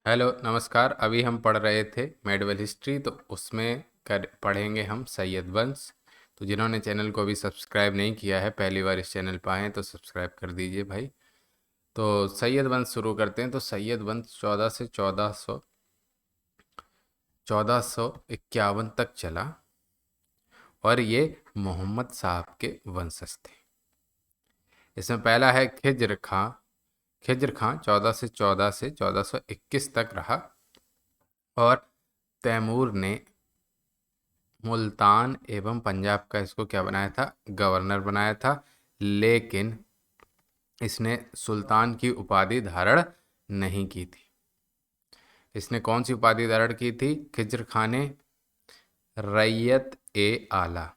Hello नमस्कार। अभी हम पढ़ रहे थे मेडिवल हिस्ट्री, तो उसमें पढ़ेंगे हम सैयद वंश। तो जिन्होंने चैनल को अभी सब्सक्राइब नहीं किया है, पहली बार इस चैनल पर आए हैं तो सब्सक्राइब कर दीजिए भाई। तो सैयद वंश शुरू करते हैं। तो सैयद वंश 1451 तक चला और ये मोहम्मद साहब के वंशज थे। इसमें पहला है खिज्र खां। खिज्र खां 1414 से 1421 तक रहा और तैमूर ने मुल्तान एवं पंजाब का इसको क्या बनाया था, गवर्नर बनाया था। लेकिन इसने सुल्तान की उपाधि धारण नहीं की थी। इसने कौन सी उपाधि धारण की थी खिज्र खां ने? रैयत ए आला।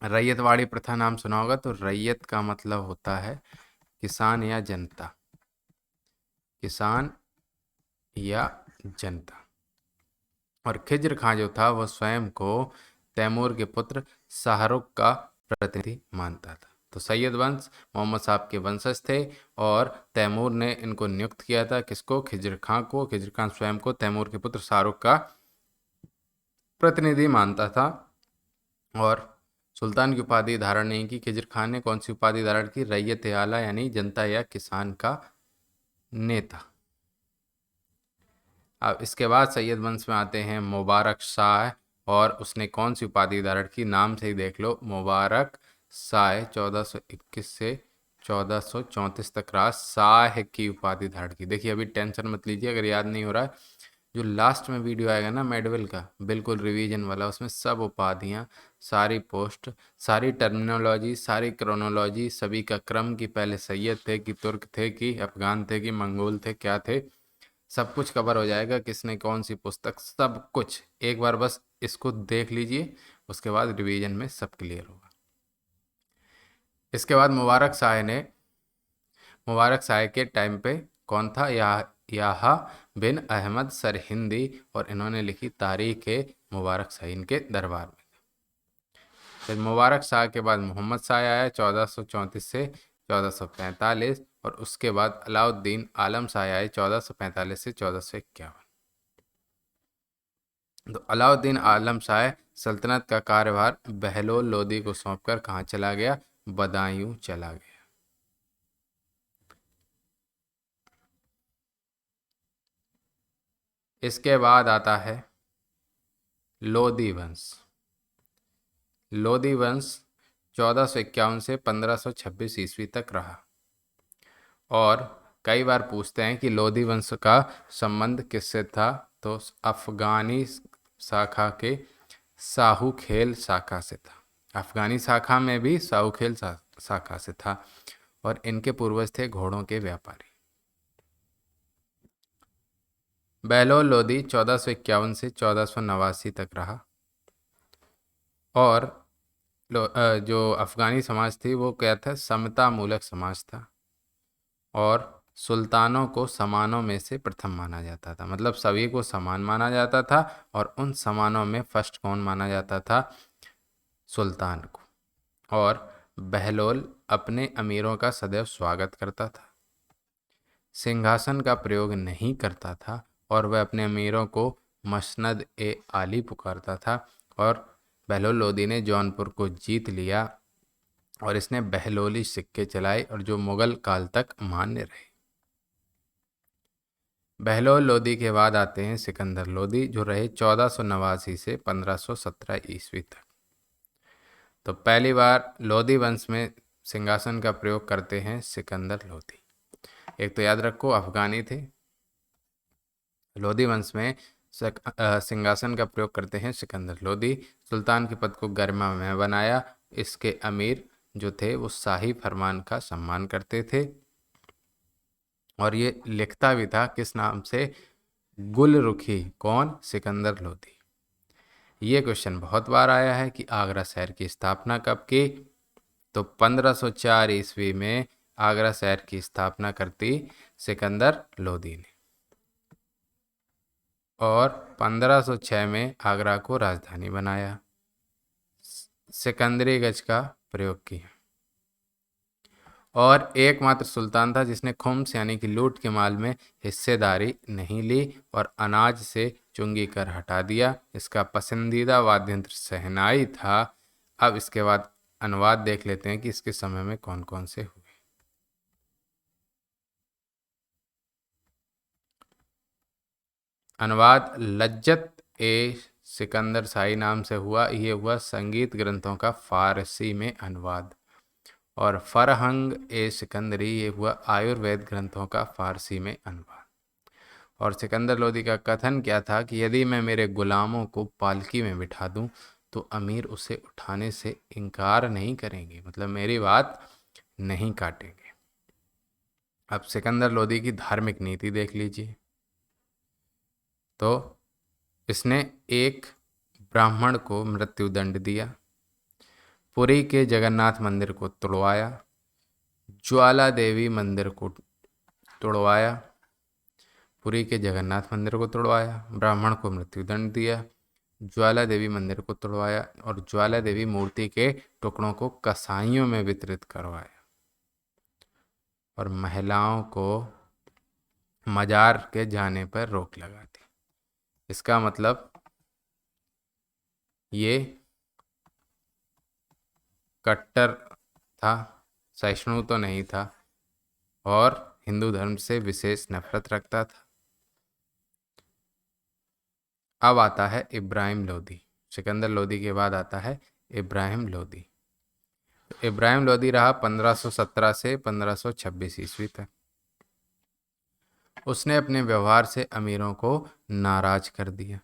रैयतवाड़ी प्रथा नाम सुना होगा। तो रैयत का मतलब होता है किसान या जनता, किसान या जनता। और खिज्र खां जो था वो स्वयं को तैमूर के पुत्र शाहरुख का प्रतिनिधि मानता था। तो सैयद वंश मोहम्मद साहब के वंशज थे और तैमूर ने इनको नियुक्त किया था। किसको? खिज्र खां को। खिज्र खां स्वयं को तैमूर के पुत्र शाहरुख का प्रतिनिधि मानता था और सुल्तान की उपाधि धारण नहीं की। खिज्र खां ने कौन सी उपाधि धारण की? रैयत आला, यानी जनता या किसान का नेता। अब इसके बाद सैयद वंश में आते हैं मुबारक शाह। और उसने कौन सी उपाधि धारण की? नाम से ही देख लो, मुबारक शाह 1421 से 1434 तक रहा। शाह की उपाधि धारण की। देखिए अभी टेंशन मत लीजिए अगर याद नहीं हो रहा है। जो लास्ट में वीडियो आएगा ना मेडवेल का, बिल्कुल रिवीजन वाला, उसमें सब उपाधियाँ, सारी पोस्ट, सारी टर्मिनोलॉजी, सारी क्रोनोलॉजी, सभी का क्रम, कि पहले सैयद थे कि तुर्क थे कि अफगान थे कि मंगोल थे, क्या थे, सब कुछ कवर हो जाएगा। किसने कौन सी पुस्तक, सब कुछ एक बार बस इसको देख लीजिए, उसके बाद रिवीजन में सब क्लियर होगा। इसके बाद मुबारक शाह के टाइम पे कौन था? याहा बिन अहमद सरहिंदी। और इन्होंने लिखी तारीख मुबारक शाह इनके दरबार में। फिर मुबारक शाह के बाद मोहम्मद शाह आया 1434 से 1445। और उसके बाद अलाउद्दीन आलम शाह आए 1445 से 1451। तो अलाउद्दीन आलम शाह सल्तनत का कार्यभार बहलोल लोदी को सौंपकर कहाँ चला गया? बदायूं चला गया। इसके बाद आता है लोदी वंश। लोदी वंश 1451 से 1526 ईस्वी तक रहा। और कई बार पूछते हैं कि लोदी वंश का संबंध किससे था? तो अफगानी शाखा के साहूखेल शाखा से था। अफगानी शाखा में भी साहूखेल शाखा से था और इनके पूर्वज थे घोड़ों के व्यापारी। बहलोल लोदी 1451 से 1489 तक रहा। और जो अफगानी समाज थी वो क्या था? समता मूलक समाज था और सुल्तानों को समानों में से प्रथम माना जाता था। मतलब सभी को समान माना जाता था और उन समानों में फर्स्ट कौन माना जाता था? सुल्तान को। और बहलोल अपने अमीरों का सदैव स्वागत करता था, सिंहासन का प्रयोग नहीं करता था और वह अपने अमीरों को मसनद ए आली पुकारता था। और बहलोल लोदी ने जौनपुर को जीत लिया और इसने बहलोली सिक्के चलाए और जो मुगल काल तक मान्य रहे। बहलोल लोदी के बाद आते हैं सिकंदर लोदी, जो रहे 1489 से 1517 ईस्वी तक। तो पहली बार लोदी वंश में सिंहासन का प्रयोग करते हैं सिकंदर लोदी। एक तो याद रखो अफगानी थे। लोदी वंश में सिंहासन का प्रयोग करते हैं सिकंदर लोदी। सुल्तान के पद को गरिमा में बनाया। इसके अमीर जो थे वो शाही फरमान का सम्मान करते थे और ये लिखता भी था किस नाम से? गुलरुखी। कौन? सिकंदर लोदी। ये क्वेश्चन बहुत बार आया है कि आगरा शहर की स्थापना कब की? तो 1504 ईस्वी में आगरा शहर की स्थापना करती सिकंदर लोदी ने और 1506 में आगरा को राजधानी बनाया। सिकंदरी गज का प्रयोग किया और एकमात्र सुल्तान था जिसने खुम्स यानी कि लूट के माल में हिस्सेदारी नहीं ली और अनाज से चुंगी कर हटा दिया। इसका पसंदीदा वाद्य यंत्र शहनाई था। अब इसके बाद अनुवाद देख लेते हैं कि इसके समय में कौन कौन से हुए। अनुवाद लज्जत ए सिकंदर शाही नाम से हुआ। ये हुआ संगीत ग्रंथों का फारसी में अनुवाद। और फरहंग ए सिकंदरी ये हुआ आयुर्वेद ग्रंथों का फारसी में अनुवाद। और सिकंदर लोदी का कथन क्या था कि यदि मैं मेरे गुलामों को पालकी में बिठा दूं तो अमीर उसे उठाने से इनकार नहीं करेंगे, मतलब मेरी बात नहीं काटेंगे। अब सिकंदर लोदी की धार्मिक नीति देख लीजिए। तो इसने एक ब्राह्मण को मृत्युदंड दिया, पुरी के जगन्नाथ मंदिर को तोड़वाया, ज्वाला देवी मंदिर को तोड़वाया, पुरी के जगन्नाथ मंदिर को तोड़वाया, ब्राह्मण को मृत्युदंड दिया, ज्वाला देवी मंदिर को तोड़वाया और ज्वाला देवी मूर्ति के टुकड़ों को कसाईयों में वितरित करवाया और महिलाओं को मजार के जाने पर रोक लगा दी। इसका मतलब ये कट्टर था, सहिष्णु तो नहीं था और हिंदू धर्म से विशेष नफरत रखता था। अब आता है इब्राहिम लोदी। सिकंदर लोदी के बाद आता है इब्राहिम लोदी। इब्राहिम लोदी रहा 1517 से 1526 ईस्वी तक। उसने अपने व्यवहार से अमीरों को नाराज कर दिया।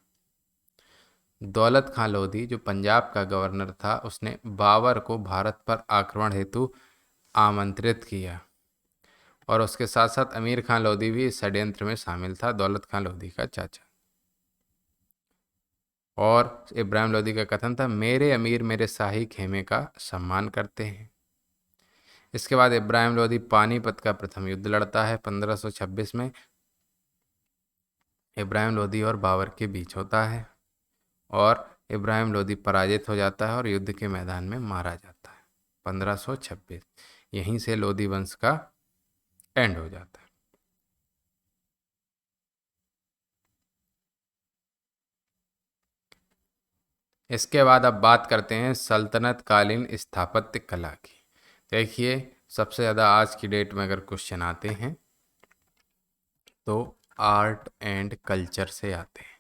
दौलत खां लोधी जो पंजाब का गवर्नर था, उसने बाबर को भारत पर आक्रमण हेतु आमंत्रित किया और उसके साथ साथ अमीर खां लोधी भी इस षड्यंत्र में शामिल था, दौलत खां लोधी का चाचा। और इब्राहिम लोदी का कथन था, मेरे अमीर मेरे शाही खेमे का सम्मान करते हैं। इसके बाद इब्राहिम लोदी पानीपत का प्रथम युद्ध लड़ता है 1526 में। इब्राहिम लोदी और बाबर के बीच होता है और इब्राहिम लोदी पराजित हो जाता है और युद्ध के मैदान में मारा जाता है 1526। यहीं से लोदी वंश का एंड हो जाता है। इसके बाद अब बात करते हैं सल्तनत कालीन स्थापत्य कला की। देखिए, सबसे ज़्यादा आज की डेट में अगर क्वेश्चन आते हैं तो आर्ट एंड कल्चर से आते हैं,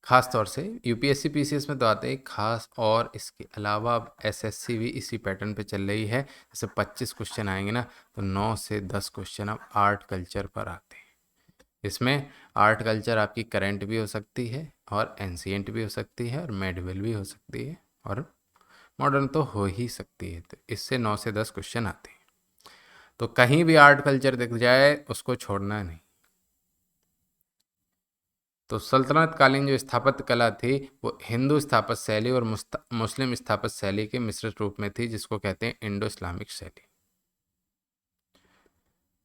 खास तौर से यूपीएससी पीसीएस में तो आते हैं खास, और इसके अलावा अब एसएससी भी इसी पैटर्न पे चल रही है। जैसे 25 क्वेश्चन आएंगे ना, तो 9 से 10 क्वेश्चन अब आर्ट कल्चर पर आते हैं। इसमें आर्ट कल्चर आपकी करंट भी हो सकती है और एंशिएंट भी हो सकती है और मेडिवल भी हो सकती है और मॉडर्न तो हो ही सकती है। तो इससे 9 से 10 क्वेश्चन आते हैं। तो कहीं भी आर्ट कल्चर दिख जाए उसको छोड़ना नहीं। तो सल्तनत कालीन जो स्थापत्य कला थी वो हिंदू स्थापत्य शैली और मुस्लिम स्थापत्य शैली के मिश्रित रूप में थी, जिसको कहते हैं इंडो इस्लामिक शैली।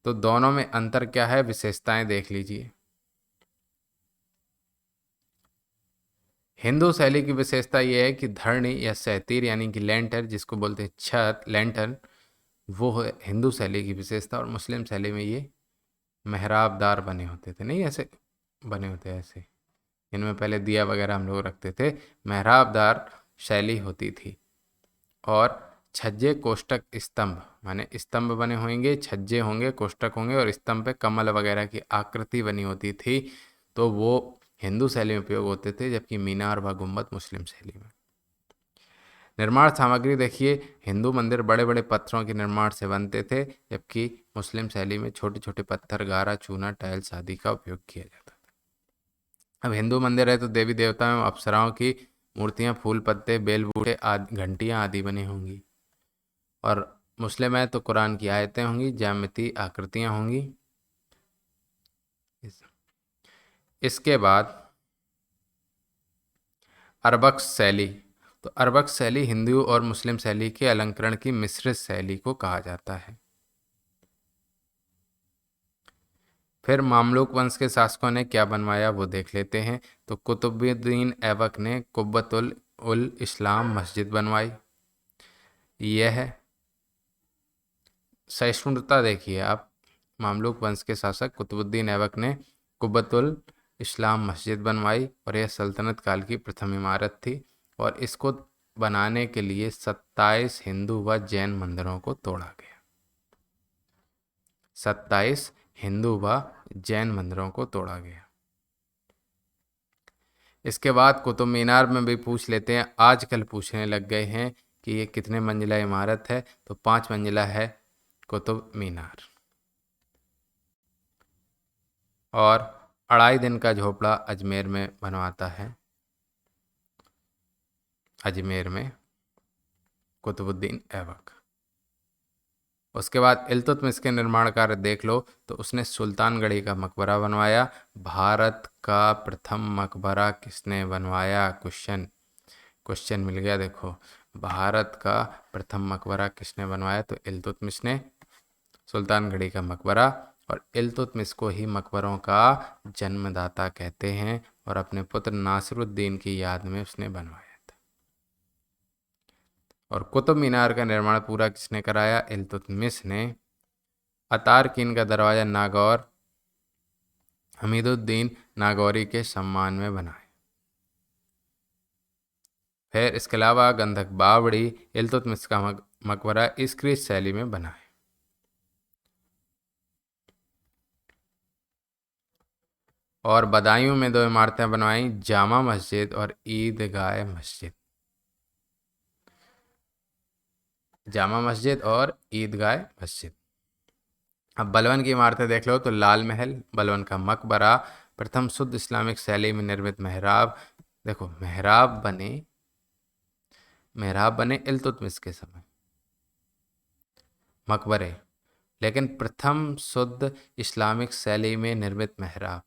तो दोनों में अंतर क्या है, विशेषताएं देख लीजिए। हिंदू शैली की विशेषता यह है कि धरणी या सैतीर यानी कि लेंटर, जिसको बोलते हैं छत, लेंटर, वो है हिंदू शैली की विशेषता। और मुस्लिम शैली में ये मेहराबदार बने होते थे, नहीं ऐसे बने होते ऐसे, इनमें पहले दिया वगैरह हम लोग रखते थे, मेहराबदार शैली होती थी। और छज्जे कोष्टक स्तंभ, माने स्तंभ बने होंगे, छज्जे होंगे, कोष्टक होंगे और स्तंभ पे कमल वगैरह की आकृति बनी होती थी। तो वो हिंदू शैली में उपयोग होते थे, जबकि मीनार व गुम्बद मुस्लिम शैली में। निर्माण सामग्री देखिए, हिंदू मंदिर बड़े बड़े पत्थरों के निर्माण से बनते थे, जबकि मुस्लिम शैली में छोटे छोटे पत्थर, गारा, चूना, टाइल्स आदि का उपयोग किया जाता था। अब हिंदू मंदिर है तो देवी देवताओं एवं अप्सराओं की मूर्तियां, फूल पत्ते, बेल बूटे आदि, घंटियां आदि बनी होंगी। और मुस्लिम है तो कुरान की आयतें होंगी, ज्यामिति आकृतियां होंगी। इसके बाद अरबक्स शैली। तो अरबक्स शैली हिंदू और मुस्लिम शैली के अलंकरण की मिश्रित शैली को कहा जाता है। फिर मामलुक वंश के शासकों ने क्या बनवाया वो देख लेते हैं। तो कुतुबुद्दीन ऐबक ने कुब्बतुल उल इस्लाम मस्जिद बनवाई। यह सहिष्णुता देखिए आप। मामलुक वंश के शासक कुतुबुद्दीन ऐबक ने कुब्बतुल इस्लाम मस्जिद बनवाई और यह सल्तनत काल की प्रथम इमारत थी, और इसको बनाने के लिए 27 हिंदू व जैन मंदिरों को तोड़ा गया। 27 हिंदू व जैन मंदिरों को तोड़ा गया। इसके बाद कुतुब मीनार में भी पूछ लेते हैं, आजकल पूछने लग गए हैं कि ये कितने मंजिला इमारत है, तो 5 मंजिला है कुतुब मीनार। और 2.5 दिन का झोपड़ा अजमेर में बनवाता है, अजमेर में कुतुबुद्दीन ऐबक। उसके बाद इल्तुतमिश के निर्माण कार्य देख लो, तो उसने सुल्तानगढ़ी का मकबरा बनवाया। भारत का प्रथम मकबरा किसने बनवाया? क्वेश्चन मिल गया। देखो, भारत का प्रथम मकबरा किसने बनवाया? तो इल्तुतमिश ने। सुल्तानगढ़ी का मकबरा, और इल्तुतमिश को ही मकबरों का जन्मदाता कहते हैं, और अपने पुत्र नासिरुद्दीन की याद में उसने बनवाया था। और कुतुब मीनार का निर्माण पूरा किसने कराया? इल्तुतमिश ने। अतारकीन का दरवाजा नागौर हमीदुद्दीन नागौरी के सम्मान में बनाए। फिर इसके अलावा गंधक बावड़ी इल्तुतमिश का मकबरा इस शैली में बना है। और बदायूं में 2 इमारतें बनवाई, जामा मस्जिद और ईदगाह मस्जिद। जामा मस्जिद और ईदगाह मस्जिद। अब बलवन की इमारतें देख लो, तो लाल महल, बलवन का मकबरा, प्रथम शुद्ध इस्लामिक शैली में निर्मित मेहराब। देखो, मेहराब बने इल्तुतमिश के समय, मकबरे, लेकिन प्रथम शुद्ध इस्लामिक शैली में निर्मित मेहराब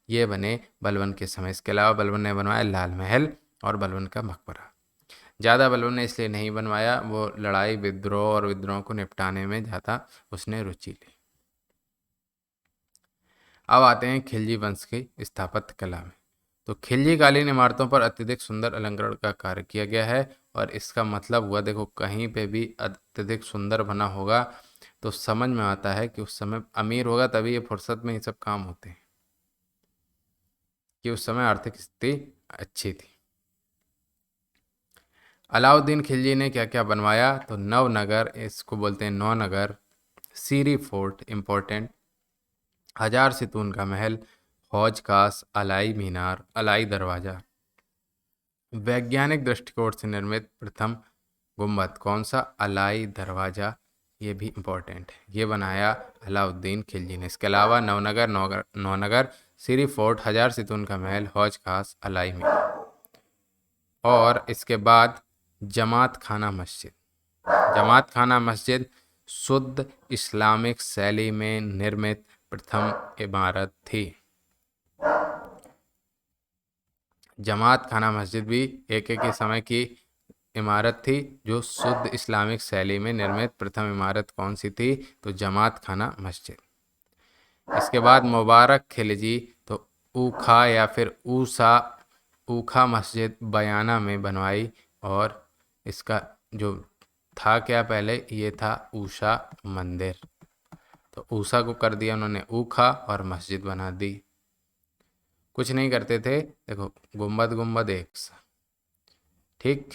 ये बने बलवन के समय। इसके अलावा बलवन ने बनवाया लाल महल और बलवन का मकबरा। ज़्यादा बलवन ने इसलिए नहीं बनवाया, वो लड़ाई विद्रोह और विद्रोह को निपटाने में ज़्यादा उसने रुचि ली। अब आते हैं खिलजी वंश की स्थापत्य कला में। तो खिलजी कालीन इमारतों पर अत्यधिक सुंदर अलंकरण का कार्य किया गया है, और इसका मतलब हुआ, देखो, कहीं पे भी अत्यधिक सुंदर बना होगा तो समझ में आता है कि उस समय अमीर होगा, तभी ये फुर्सत में ये सब काम होते हैं, कि उस समय आर्थिक स्थिति अच्छी थी। अलाउद्दीन खिलजी ने क्या क्या बनवाया? तो नवनगर, इसको बोलते हैं नौनगर, सीरी फोर्ट इंपॉर्टेंट, 1000 सितून का महल, हौज खास, अलाई मीनार, अलाई दरवाजा। वैज्ञानिक दृष्टिकोण से निर्मित प्रथम गुंबद कौन सा? अलाई दरवाजा, ये भी इम्पोर्टेंट है, ये बनाया अलाउद्दीन खिलजी ने। इसके अलावा नौनगर, सीरी फोर्ट, 1000 सितून का महल, हौज खास, अलाई मीनार। और इसके बाद जमात खाना मस्जिद। जमात खाना मस्जिद शुद्ध इस्लामिक शैली में निर्मित प्रथम इमारत थी। जमात खाना मस्जिद भी एक समय की इमारत थी, जो शुद्ध इस्लामिक शैली में निर्मित प्रथम इमारत कौन सी थी? तो जमात खाना मस्जिद। इसके बाद मुबारक खिलजी, तो ऊखा या फिर ऊखा मस्जिद बयाना में बनवाई, और इसका जो था क्या पहले, ये था ऊषा मंदिर, तो ऊषा को कर दिया उन्होंने ऊखा और मस्जिद बना दी। कुछ नहीं करते थे, देखो, गुंबद एक सा, ठीक,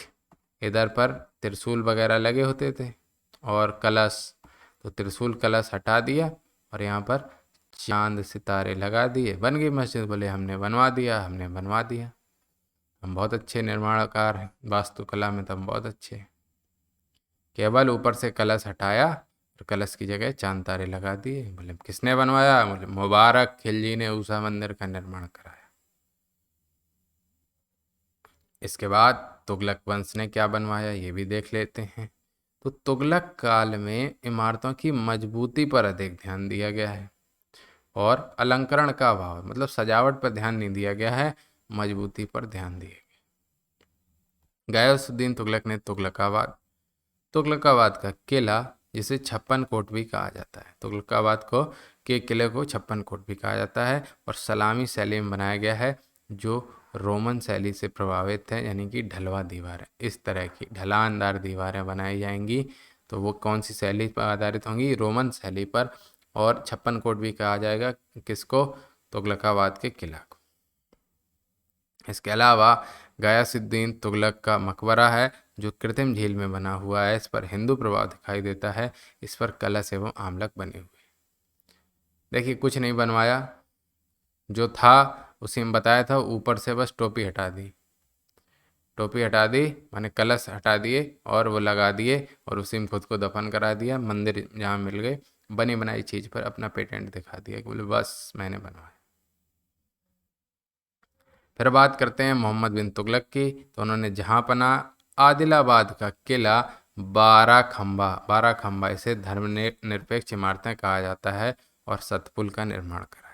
इधर पर त्रिशूल वगैरह लगे होते थे और कलश, तो त्रिशूल कलश हटा दिया और यहाँ पर चांद सितारे लगा दिए, बन गई मस्जिद। बोले हमने बनवा दिया। हम बहुत अच्छे निर्माणकार हैं, वास्तुकला में तो हम बहुत अच्छे हैं। केवल ऊपर से कलश हटाया और कलश की जगह चांद तारे लगा दिए। बोले किसने बनवाया? बोले मुबारक खिलजी ने ऊषा मंदिर का निर्माण कराया। इसके बाद तुगलक वंश ने क्या बनवाया, ये भी देख लेते हैं। तो तुगलक काल में इमारतों की मजबूती पर अधिक ध्यान दिया गया है, और अलंकरण का अभाव, मतलब सजावट पर ध्यान नहीं दिया गया है, मजबूती पर ध्यान दिया गया। गयासुद्दीन तुगलक ने तुगलकाबाद का किला, जिसे 56 कोट भी कहा जाता है, तुगलकाबाद को के किले को 56 कोट भी कहा जाता है, और सलामी शैली में बनाया गया है, जो रोमन शैली से प्रभावित है, यानी कि ढलवा दीवारें, इस तरह की ढलानदार दीवारें बनाई जाएंगी तो वो कौन सी शैली पर आधारित होंगी? रोमन शैली पर। और 56 कोट भी कहा जाएगा किसको? तुगलकाबाद के किला को। इसके अलावा गयासुद्दीन तुगलक का मकबरा है जो कृत्रिम झील में बना हुआ है। इस पर हिंदू प्रभाव दिखाई देता है। इस पर कलश एवं आमलक बने हुए। देखिए कुछ नहीं बनवाया, जो था उसी में बताया था, ऊपर से बस टोपी हटा दी। टोपी हटा दी माने कलश हटा दिए और वो लगा दिए और उसी में खुद को दफन करा दिया। मंदिर जहाँ मिल गए, बनी बनाई चीज़ पर अपना पेटेंट दिखा दिया कि बोले बस मैंने बनवाया। फिर बात करते हैं मोहम्मद बिन तुगलक की। तो उन्होंने जहाँपना आदिलाबाद का किला बारह खंबा इसे धर्मनिरपेक्ष इमारतें कहा जाता है और सतपुल का निर्माण कराया।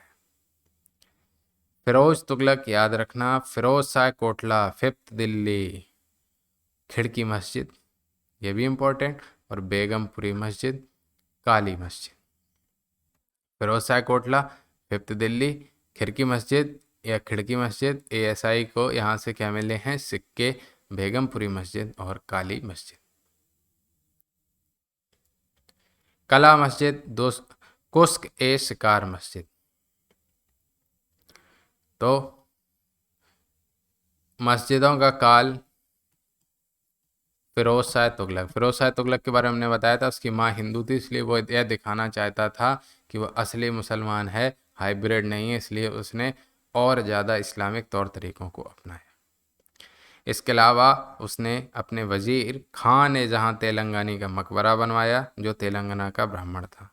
फिरोज तुगलक याद रखना, फिरोज शाह कोटला, फिफ्थ दिल्ली, खिड़की मस्जिद ये भी इम्पोर्टेंट, और बेगमपुरी मस्जिद, काली मस्जिद। फिरोज शाह कोटला, फिफ्थ दिल्ली, खिड़की मस्जिद या खिड़की मस्जिद, ASI को यहाँ से क्या मिले हैं? सिक्के, बेगमपुरी मस्जिद और काली मस्जिद। कला मस्जिद, कुस्क ए शिकार मस्जिद। तो मस्जिदों का काल फिरोज शाह तुगलक। फिरोज शाह तुगलक के बारे में हमने बताया था, उसकी माँ हिंदू थी, इसलिए वो यह दिखाना चाहता था कि वो असली मुसलमान है, हाइब्रिड नहीं है, इसलिए उसने और ज़्यादा इस्लामिक तौर तरीक़ों को अपनाया। इसके अलावा उसने अपने वजीर खान ए जहाँ तेलंगानी का मकबरा बनवाया, जो तेलंगाना का ब्राह्मण था।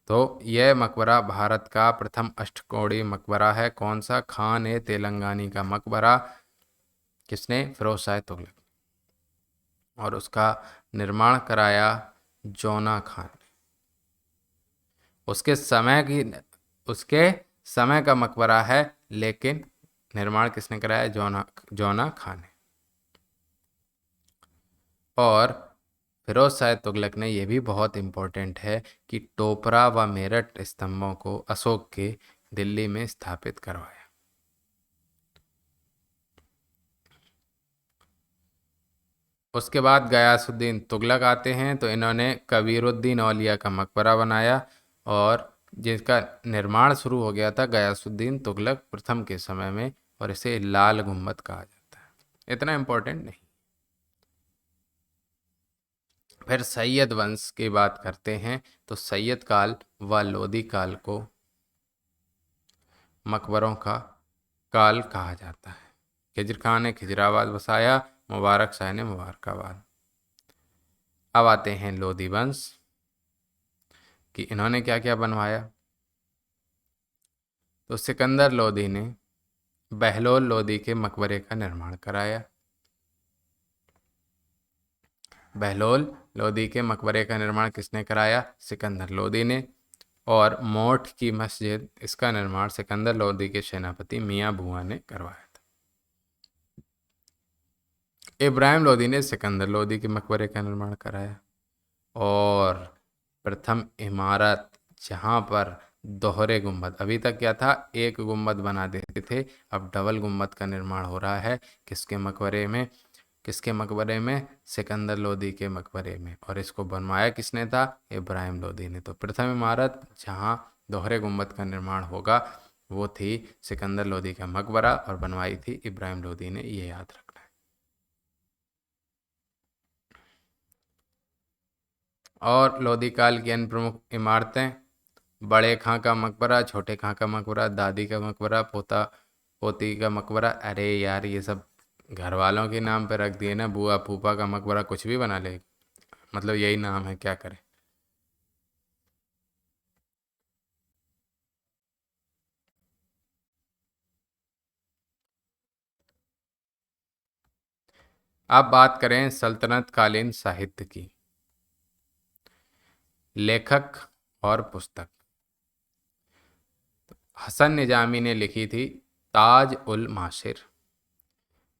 तो यह मकबरा भारत का प्रथम अष्टकोणीय मकबरा है। कौन सा? खान ए तेलंगानी का मकबरा। किसने? फिरोज शाह तुगलक। और उसका निर्माण कराया जौना खान ने। उसके समय का मकबरा है, लेकिन निर्माण किसने कराया? जौना खान ने। और फिरोज शाह तुगलक ने यह भी बहुत इम्पोर्टेंट है कि टोपरा व मेरठ स्तंभों को अशोक के दिल्ली में स्थापित करवाया। उसके बाद गयासुद्दीन तुगलक आते हैं। तो इन्होंने कबीरुद्दीन औलिया का मकबरा बनाया और जिसका निर्माण शुरू हो गया था गयासुद्दीन तुगलक प्रथम के समय में, और इसे लाल गुम्बद कहा जाता है। इतना इम्पोर्टेंट नहीं। फिर सैयद वंश की बात करते हैं। तो सैयद काल व लोदी काल को मकबरों का काल कहा जाता है। खिजर खान ने खिजराबाद बसाया, मुबारक शाह ने मुबारकाबाद। अब आते हैं लोदी वंश कि इन्होंने क्या क्या बनवाया। तो सिकंदर लोदी ने बहलोल लोदी के मकबरे का निर्माण कराया। बहलोल लोदी के मकबरे का निर्माण किसने कराया? सिकंदर लोदी ने। और मोठ की मस्जिद, इसका निर्माण सिकंदर लोदी के सेनापति मियाँ भुआ ने करवाया था। इब्राहिम लोदी ने सिकंदर लोदी के मकबरे का निर्माण कराया। और प्रथम इमारत जहाँ पर दोहरे गुंबद, अभी तक क्या था? एक गुंबद बना देते थे, अब डबल गुंबद का निर्माण हो रहा है। किसके मकबरे में? सिकंदर लोदी के मकबरे में। और इसको बनवाया किसने था? इब्राहिम लोदी ने। तो प्रथम इमारत जहाँ दोहरे गुंबद का निर्माण होगा वो थी सिकंदर लोदी का मकबरा, और बनवाई थी इब्राहिम लोदी ने। ये याद रखना है। और लोदी काल की अन्य प्रमुख इमारतें: बड़े खां का मकबरा, छोटे खां का मकबरा, दादी का मकबरा, पोता पोती का मकबरा। अरे यार, ये सब घर वालों के नाम पे रख दिए ना। बुआ फूफा का मकबरा कुछ भी बना ले, मतलब यही नाम है, क्या करें। अब बात करें सल्तनत कालीन साहित्य की। लेखक और पुस्तक: हसन निजामी ने लिखी थी ताज उल माशिर।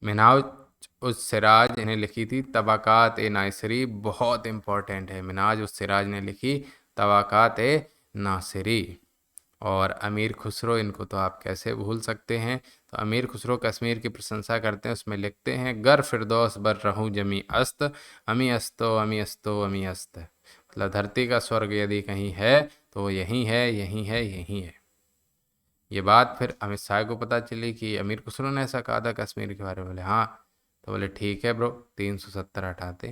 मिनहाज उस सिराज ने लिखी थी तबाकात ए नासिरी। बहुत इंपॉर्टेंट है, मिनहाज उस सिराज ने लिखी तबाकात ए नासिरी। और अमीर खुसरो, इनको तो आप कैसे भूल सकते हैं। तो अमीर खुसरो कश्मीर की प्रशंसा करते हैं, उसमें लिखते हैं गर फिरदौस बर रहूं जमी अस्त, अमी अस्तो अमी अस्तो अमी अस्त। मतलब धरती का स्वर्ग यदि कहीं है तो वो यहीं है, यहीं है, यहीं है। ये बात फिर अमित शाह को पता चली कि अमीर खुसरो ने ऐसा कहा था कश्मीर के बारे में। बोले हाँ। तो बोले ठीक है ब्रो, 370 हटाते।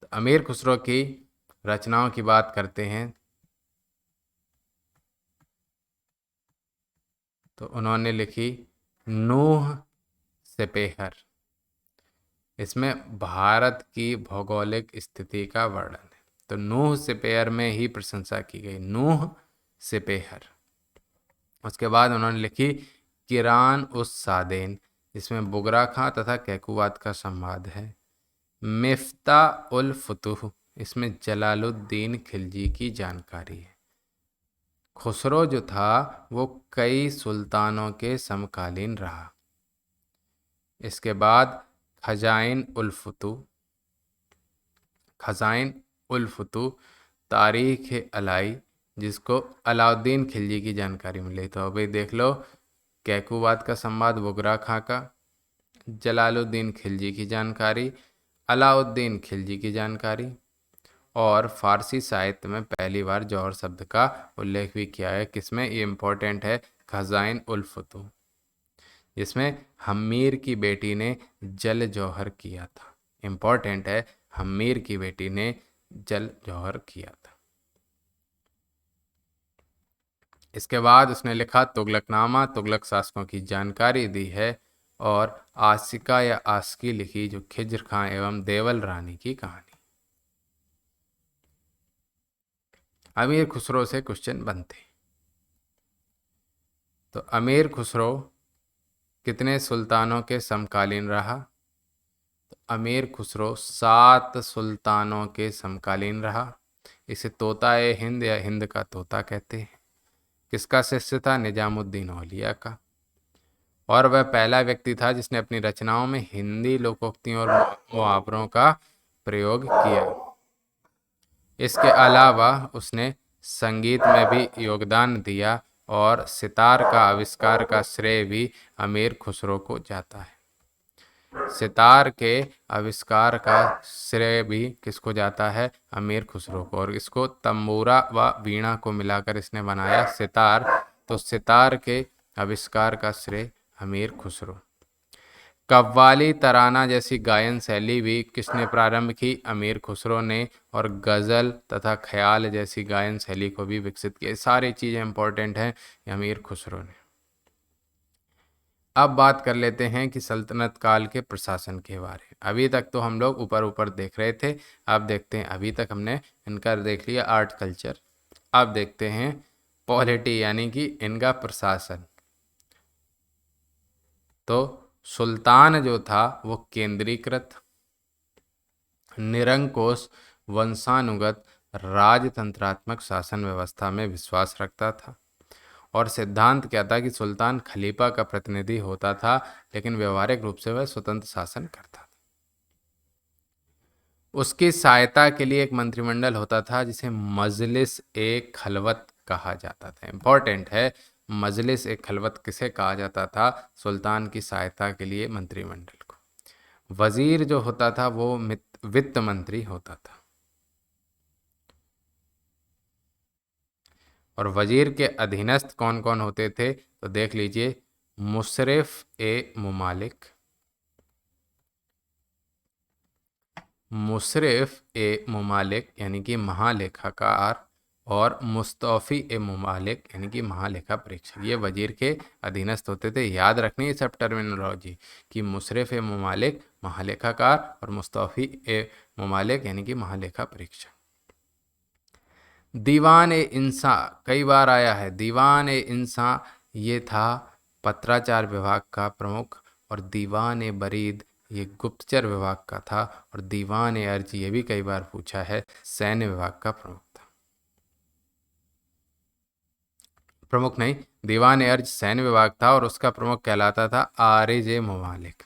तो अमीर खुसरो की रचनाओं की बात करते हैं तो उन्होंने लिखी नूह सिपेहर। इसमें भारत की भौगोलिक स्थिति का वर्णन है। तो नूह सिपेहर में ही प्रशंसा की गई, नूह सिपेहर। उसके बाद उन्होंने लिखी किरान उस सादेन, जिसमें बुगरा खां तथा कैकुबात का संवाद है। मिफ्ता उल फुतूह, इसमें जलालुद्दीन खिलजी की जानकारी है। खुसरो जो था वो कई सुल्तानों के समकालीन रहा। इसके बाद खजाइन उल फुतू, खजाइन उल फुतू तारीख अलाई, जिसको अलाउद्दीन खिलजी की जानकारी मिली। तो अभी देख लो, कैकुबात का संवाद बुगरा खां का, जलालुद्दीन खिलजी की जानकारी, अलाउद्दीन खिलजी की जानकारी, और फारसी साहित्य में पहली बार जौहर शब्द का उल्लेख भी किया है। किसमें? ये इम्पोर्टेंट है, खजाइन उल फुतू, जिसमें हम्मीर की बेटी ने जल जौहर किया था। इम्पोर्टेंट है, हम्मीर की बेटी ने जल जौहर किया था। इसके बाद उसने लिखा तुगलकनामा, तुगलक शासकों की जानकारी दी है, और आशिका या आस्की लिखी, जो खिज्र खां एवं देवल रानी की कहानी। अमीर खुसरो से क्वेश्चन बनते। तो अमीर खुसरो कितने सुल्तानों के समकालीन रहा? तो अमीर खुसरो 7 सुल्तानों के समकालीन रहा। इसे तोता ए हिंद या हिंद का तोता कहते हैं। किसका शिष्य था? निजामुद्दीन औलिया का। और वह पहला व्यक्ति था जिसने अपनी रचनाओं में हिंदी लोकोक्तियों और मुहावरों का प्रयोग किया। इसके अलावा उसने संगीत में भी योगदान दिया, और सितार का आविष्कार का श्रेय भी अमीर खुसरो को जाता है। सितार के आविष्कार का श्रेय भी किसको जाता है? अमीर खुसरो को। और इसको तंबूरा व वीणा को मिलाकर इसने बनाया सितार। तो सितार के आविष्कार का श्रेय अमीर खुसरो। कव्वाली तराना जैसी गायन शैली भी किसने प्रारंभ की? अमीर खुसरो ने। और गज़ल तथा ख्याल जैसी गायन शैली को भी विकसित किया। सारी चीज़ें इंपॉर्टेंट हैं, अमीर खुसरो ने। अब बात कर लेते हैं कि सल्तनत काल के प्रशासन के बारे में। अभी तक तो हम लोग ऊपर ऊपर देख रहे थे, अब देखते हैं, अभी तक हमने इनका देख लिया आर्ट कल्चर, अब देखते हैं पॉलिटी यानी कि इनका प्रशासन। तो सुल्तान जो था वो केंद्रीकृत, निरंकुश, वंशानुगत, राजतंत्रात्मक शासन व्यवस्था में विश्वास रखता था। और सिद्धांत क्या था कि सुल्तान खलीफा का प्रतिनिधि होता था, लेकिन व्यवहारिक रूप से वह स्वतंत्र शासन करता था। उसकी सहायता के लिए एक मंत्रिमंडल होता था जिसे मजलिस ए खलवत कहा जाता था। इंपॉर्टेंट है, मजलिस ए खलवत किसे कहा जाता था? सुल्तान की सहायता के लिए मंत्रिमंडल को। वजीर जो होता था वो वित्त मंत्री होता था। और वजीर के अधीनस्थ कौन कौन होते थे? तो देख लीजिए, मुशर्रिफ ए मुमालिक, मुशर्रिफ ए मुमालिक यानी कि महालेखाकार, और मुस्तौफी ए मुमालिक यानी कि महालेखा परीक्षक। ये वजीर के अधीनस्थ होते थे। याद रखनी है सब टर्मिनोलॉजी, कि मुशर्रिफ ए मुमालिक महालेखाकार, और मुस्तौफी ए मुमालिक यानी कि महालेखा परीक्षक। दीवान ए इंसा कई बार आया है। दीवान ए इंसा ये था पत्राचार विभाग का प्रमुख, और दीवान ए बरीद ये गुप्तचर विभाग का था, और दीवान ए अर्ज ये भी कई बार पूछा है, सैन्य विभाग का प्रमुख था। प्रमुख नहीं, दीवान ए अर्ज सैन्य विभाग था, और उसका प्रमुख कहलाता था आरिज ए मुमालिक।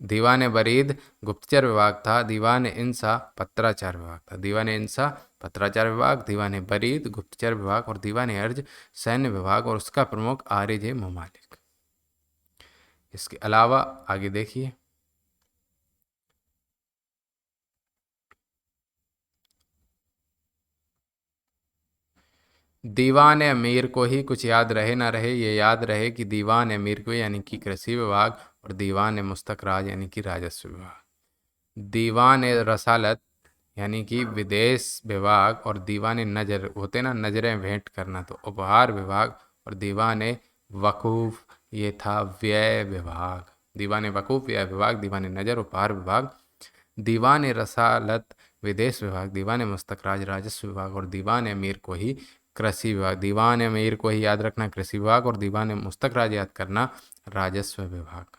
दीवान बरीद गुप्तचर विभाग था, दीवान इंसा पत्राचार विभाग था। दीवान इंसा पत्राचार विभाग, दीवान बरीद गुप्तचर विभाग और दीवान अर्ज सैन्य विभाग, और उसका प्रमुख आरिज ममालिक। इसके अलावा आगे देखिए, दीवान अमीर को ही कुछ याद रहे ना रहे, ये याद रहे कि दीवान अमीर को यानी कि कृषि विभाग और दीवान मुस्तकराज यानी कि राजस्व विभाग, दीवान रसालत यानी कि विदेश विभाग और दीवान नजर होते ना, नजरें भेंट करना, तो उपहार विभाग, और दीवान वकूफ ये था व्यय विभाग। दीवान वकूफ व्यय विभाग, दीवान नजर उपहार विभाग, दीवान रसालत विदेश विभाग, दीवान मुस्तकराज राजस्व विभाग और दीवान अमीर को ही कृषि विभाग। दीवान अमीर को ही याद रखना कृषि विभाग और दीवान मुस्तकराज याद करना राजस्व विभाग।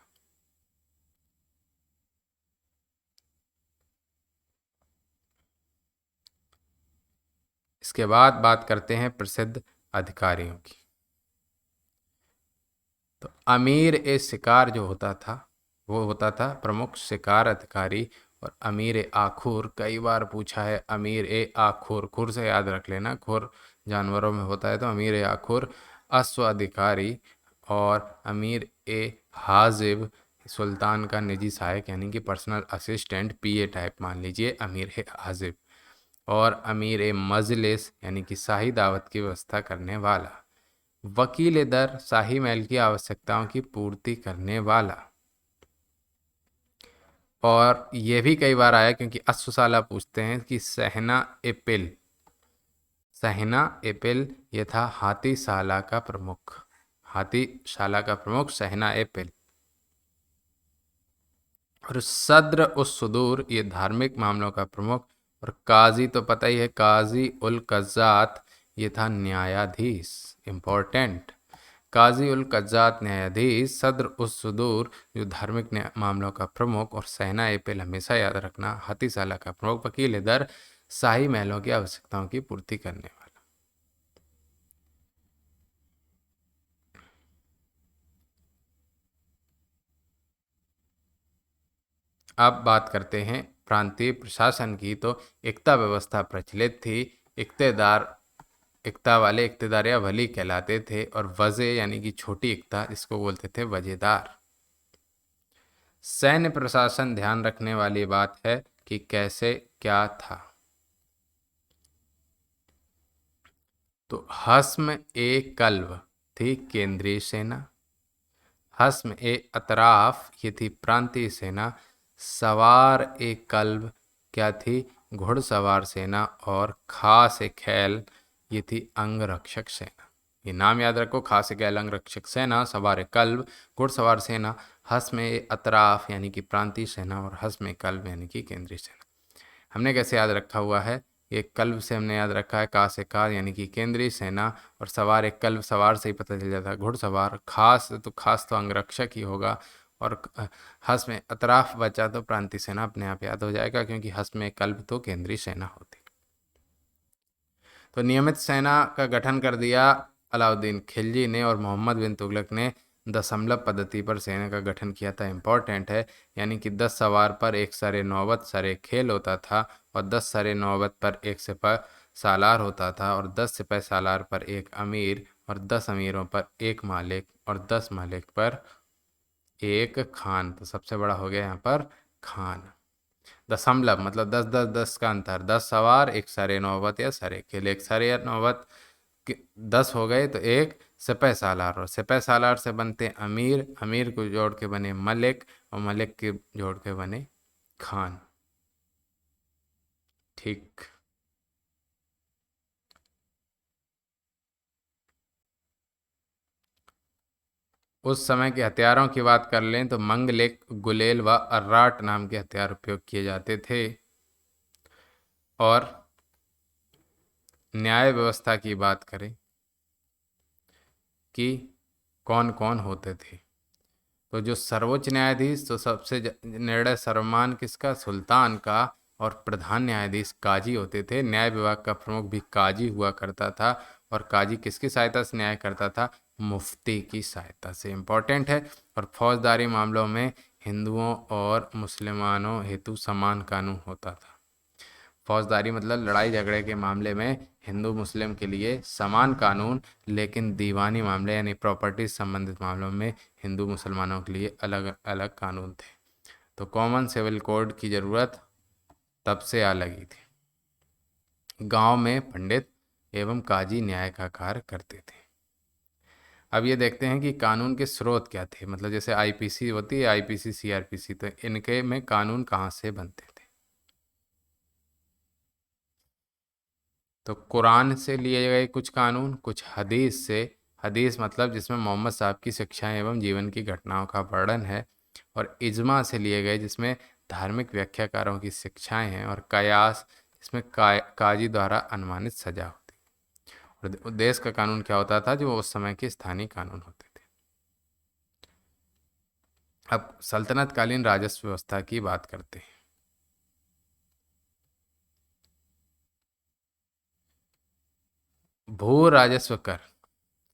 इसके बाद बात करते हैं प्रसिद्ध अधिकारियों की। तो अमीर ए शिकार जो होता था वो होता था प्रमुख शिकार अधिकारी, और अमीर ए आखुर कई बार पूछा है, अमीर ए आखुर, खुर से याद रख लेना, खुर जानवरों में होता है, तो अमीर ए आखुर अश्व अधिकारी, और अमीर ए हाजिब सुल्तान का निजी सहायक यानी कि पर्सनल असिस्टेंट, पीए टाइप मान लीजिए अमीर ए हाजिब, और अमीर ए मजलिस यानी कि शाही दावत की व्यवस्था करने वाला, वकील दर शाही महल की आवश्यकताओं की पूर्ति करने वाला। और यह भी कई बार आया क्योंकि अश्वशाला पूछते हैं कि सहना एपिल, सहना एपिल ये था हाथीशाला का प्रमुख, हाथीशाला का प्रमुख सहना एपिल। और सद्र उस सुदूर ये धार्मिक मामलों का प्रमुख, और काजी तो पता ही है, काजी उल कज़ात ये था न्यायाधीश, इम्पोर्टेंट, काजी उल कज़ात न्यायाधीश, सद्र उस सुदूर जो धार्मिक मामलों का प्रमुख, और सहना एपिल हमेशा याद रखना हाथीशाला का प्रमुख, वकील दर शाही महलों की आवश्यकताओं की पूर्ति करने वाला। अब बात करते हैं प्रांतीय प्रशासन की। तो एकता व्यवस्था प्रचलित थी, इक्तेदार एकता वाले इक्तेदार या वली कहलाते थे, और वजे यानी कि छोटी एकता इसको बोलते थे वजेदार। सैन्य प्रशासन ध्यान रखने वाली बात है कि कैसे क्या था। तो हस्म ए कल्ब थी केंद्रीय सेना, हस्म ए अतराफ ये थी प्रांतीय सेना, सवार ए कल्ब क्या थी घुड़सवार सेना, और खास ए खैल ये थी अंगरक्षक सेना। ये नाम याद रखो, खास ए खैल अंगरक्षक सेना, सवार ए कल्ब घुड़सवार सेना, हस्म ए अतराफ यानी कि प्रांतीय सेना, और हस्म ए कल्ब यानी कि केंद्रीय सेना। हमने कैसे याद रखा हुआ है, ये कल्ब से हमने याद रखा है का से कार यानी कि केंद्रीय सेना, और सवार एक कल्ब सवार से ही पता चल जाता है घुड़सवार, खास तो अंगरक्षक ही होगा, और हस में अतराफ बचा तो प्रांतीय सेना अपने आप याद हो जाएगा, क्योंकि हस में कल्ब तो केंद्रीय सेना होती। तो नियमित सेना का गठन कर दिया अलाउद्दीन खिलजी ने, और मोहम्मद बिन तुगलक ने दशमलव पद्धति पर सेना का गठन किया था, इम्पोर्टेंट है, यानी कि 10 सवार पर एक सरे नौबत सरे खेल होता था, और 10 सरे नौबत पर एक सिपह सालार होता था, और 10 सिपह सालार पर एक अमीर, और 10 अमीरों पर एक मालिक, और 10 मालिक पर एक खान। तो सबसे बड़ा हो गया यहाँ पर खान। दशमलव मतलब 10-10-10 का अंतर, 10 सवार एक सरे नौबत या सरे खेल, एक सरे या नौबत 10 हो गए तो एक सिपह सालार, और सिपह सालार से बनते अमीर, अमीर को जोड़ के बने मलिक, और मलिक के जोड़ के बने खान। ठीक। उस समय के हथियारों की बात कर लें तो मंगलेक, गुलेल व अर्राट नाम के हथियार उपयोग किए जाते थे। और न्याय व्यवस्था की बात करें कि कौन कौन होते थे, तो जो सर्वोच्च न्यायाधीश, तो सबसे निर्णय सर्वमान किसका, सुल्तान का, और प्रधान न्यायाधीश काजी होते थे। न्याय विभाग का प्रमुख भी काजी हुआ करता था, और काजी किसकी सहायता से न्याय करता था, मुफ्ती की सहायता से, इम्पोर्टेंट है। और फौजदारी मामलों में हिंदुओं और मुसलमानों हेतु समान कानून होता था। फौजदारी मतलब लड़ाई झगड़े के मामले में हिंदू मुस्लिम के लिए समान कानून, लेकिन दीवानी मामले यानी प्रॉपर्टी संबंधित मामलों में हिंदू मुसलमानों के लिए अलग अलग कानून थे। तो कॉमन सिविल कोड की ज़रूरत तब से आ लगी थी। गांव में पंडित एवं काजी न्याय का कार्य करते थे। अब ये देखते हैं कि कानून के स्रोत क्या थे, मतलब जैसे आईपीसी होती है, आईपीसी सीआरपीसी, तो इनके में कानून कहाँ से बनते थे। तो कुरान से लिए गए कुछ कानून, कुछ हदीस से, हदीस मतलब जिसमें मोहम्मद साहब की शिक्षाएं एवं जीवन की घटनाओं का वर्णन है, और इजमा से लिए गए जिसमें धार्मिक व्याख्याकारों की शिक्षाएं हैं, और कयास जिसमें काजी द्वारा अनुमानित सजा होती है। और देश का कानून क्या होता था, जो उस समय के स्थानीय कानून होते थे। अब सल्तनत कालीन राजस्व व्यवस्था की बात करते हैं। भू राजस्व कर,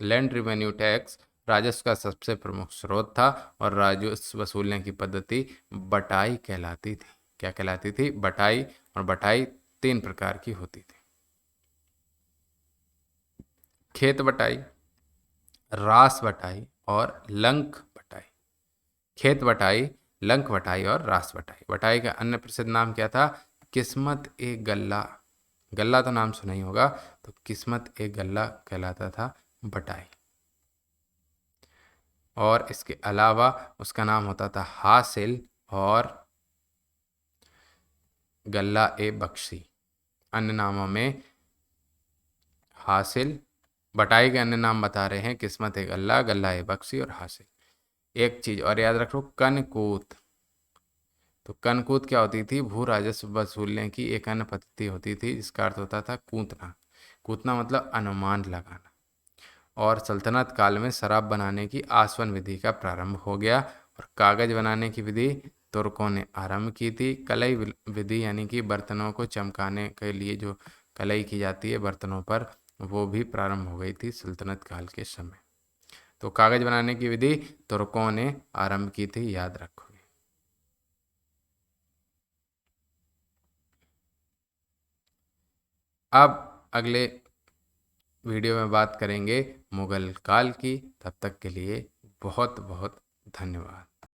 लैंड रिवेन्यू टैक्स, राजस्व का सबसे प्रमुख स्रोत था, और राजस्व वसूलने की पद्धति बटाई कहलाती थी। क्या कहलाती थी? बटाई। और बटाई 3 प्रकार की होती थी: खेत बटाई, रास बटाई और लंक बटाई। खेत बटाई, लंक बटाई और रास बटाई। बटाई का अन्य प्रसिद्ध नाम क्या था? किस्मत ए गल्ला। गल्ला तो नाम सुना ही होगा, तो किस्मत ए गल्ला कहलाता था बटाई। और इसके अलावा उसका नाम होता था हासिल और गल्ला ए बख्शी। अन्य नामों में हासिल, बटाई के अन्य नाम बता रहे हैं: किस्मत ए गल्ला, गल्ला ए बख्शी और हासिल। एक चीज और याद रखो, कनकूत। तो कनकूत क्या होती थी? भू राजस्व वसूलने की एक अन्य पद्धति होती थी, जिसका अर्थ होता था कूतना। कूतना मतलब अनुमान लगाना। और सल्तनत काल में शराब बनाने की आसवन विधि का प्रारंभ हो गया, और कागज बनाने की विधि तुर्कों ने आरंभ की थी। कलई विधि यानी कि बर्तनों को चमकाने के लिए जो कलई की जाती है बर्तनों पर, वो भी प्रारंभ हो गई थी सल्तनत काल के समय। तो कागज बनाने की विधि तुर्कों ने आरंभ की थी, याद रखोगे। अब अगले वीडियो में बात करेंगे मुगल काल की। तब तक के लिए बहुत बहुत धन्यवाद।